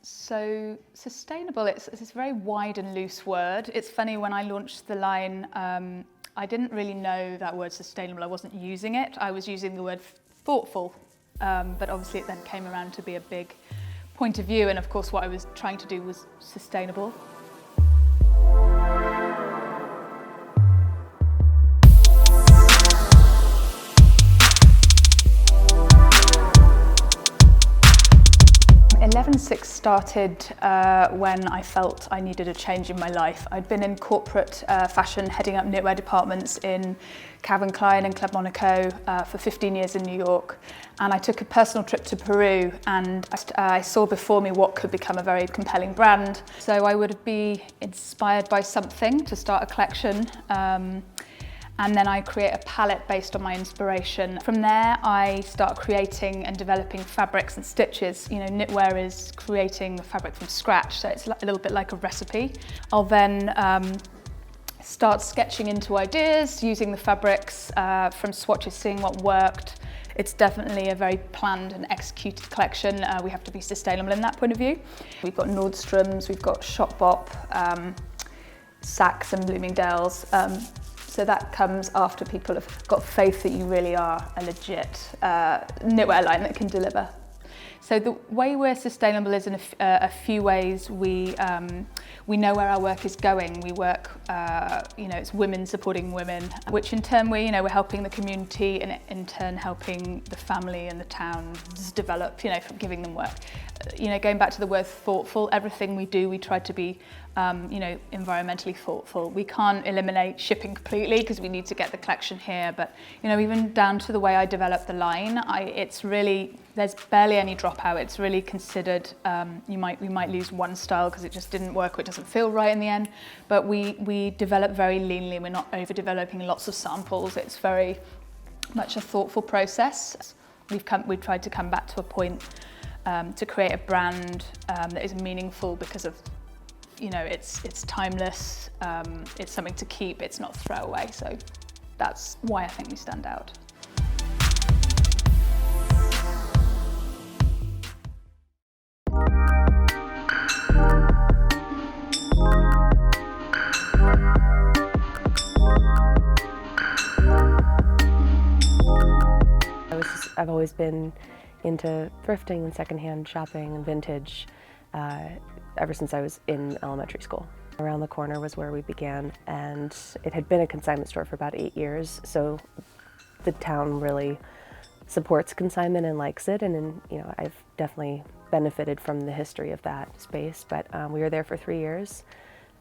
So sustainable, it's a very wide and loose word. It's funny, when I launched the line, I didn't really know that word sustainable. I wasn't using it. I was using the word thoughtful, but obviously it then came around to be a big point of view. And of course what I was trying to do was sustainable. 11/6 started when I felt I needed a change in my life. I'd been in corporate fashion, heading up knitwear departments in Calvin Klein and Club Monaco for 15 years in New York. And I took a personal trip to Peru, and I saw before me what could become a very compelling brand. So I would be inspired by something to start a collection. And then I create a palette based on my inspiration. From there, I start creating and developing fabrics and stitches. You know, knitwear is creating the fabric from scratch, so it's a little bit like a recipe. I'll then start sketching into ideas, using the fabrics from swatches, seeing what worked. It's definitely a very planned and executed collection. We have to be sustainable in that point of view. We've got Nordstrom's, we've got Shopbop, Saks and Bloomingdale's. So that comes after people have got faith that you really are a legit knitwear line that can deliver. So the way we're sustainable is in a few ways. We know where our work is going. We work, it's women supporting women, which in turn we're helping the community, and in turn helping the family and the towns develop, from giving them work. Going back to the word thoughtful, everything we do, we try to be, environmentally thoughtful. We can't eliminate shipping completely because we need to get the collection here, but, even down to the way I develop the line, there's barely any dropout. It's really considered. We might lose one style because it just didn't work or it doesn't feel right in the end, but we develop very leanly. We're not overdeveloping lots of samples. It's very much a thoughtful process. We've tried to come back to a point to create a brand that is meaningful because of, it's timeless, it's something to keep, it's not throwaway. So that's why I think we stand out. I've always been into thrifting and secondhand shopping and vintage ever since I was in elementary school. Around the corner was where we began, and it had been a consignment store for about 8 years, so the town really supports consignment and likes it, and I've definitely benefited from the history of that space, but we were there for 3 years,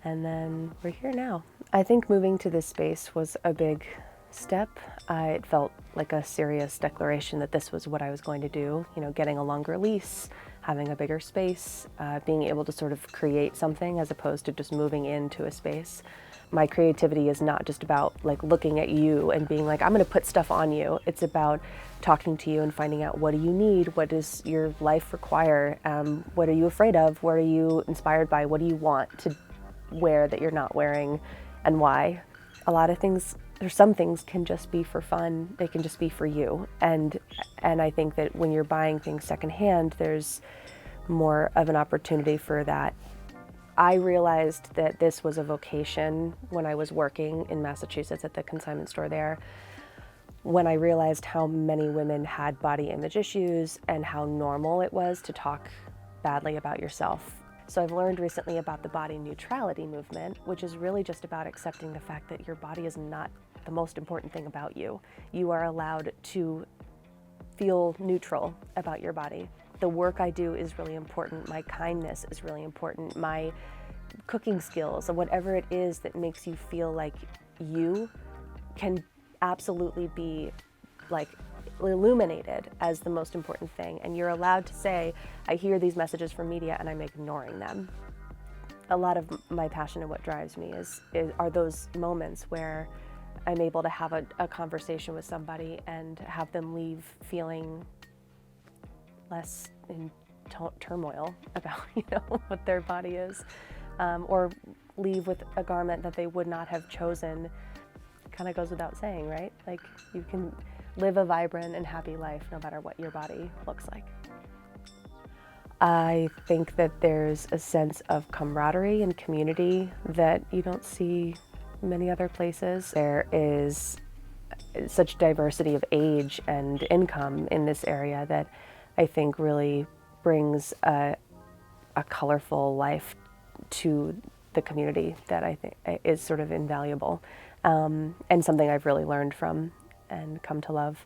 and then we're here now. I think moving to this space was a big step. It felt like a serious declaration that this was what I was going to do, getting a longer lease, having a bigger space, being able to sort of create something as opposed to just moving into a space. My creativity is not just about looking at you and being like, I'm going to put stuff on you. It's about talking to you and finding out, what do you need? What does your life require? What are you afraid of? What are you inspired by? What do you want to wear that you're not wearing, and why? A lot of things, there's some things can just be for fun. They can just be for you. And I think that when you're buying things secondhand, there's more of an opportunity for that. I realized that this was a vocation when I was working in Massachusetts at the consignment store there, when I realized how many women had body image issues and how normal it was to talk badly about yourself. So I've learned recently about the body neutrality movement, which is really just about accepting the fact that your body is not the most important thing about you. You are allowed to feel neutral about your body. The work I do is really important. My kindness is really important. My cooking skills, or whatever it is that makes you feel like you, can absolutely be illuminated as the most important thing. And you're allowed to say, I hear these messages from media and I'm ignoring them. A lot of my passion and what drives me are those moments where I'm able to have a conversation with somebody and have them leave feeling less in turmoil about what their body is, or leave with a garment that they would not have chosen. It kind of goes without saying, right? You can live a vibrant and happy life no matter what your body looks like. I think that there's a sense of camaraderie and community that you don't see many other places. There is such diversity of age and income in this area that I think really brings a colorful life to the community that I think is sort of invaluable, and something I've really learned from and come to love.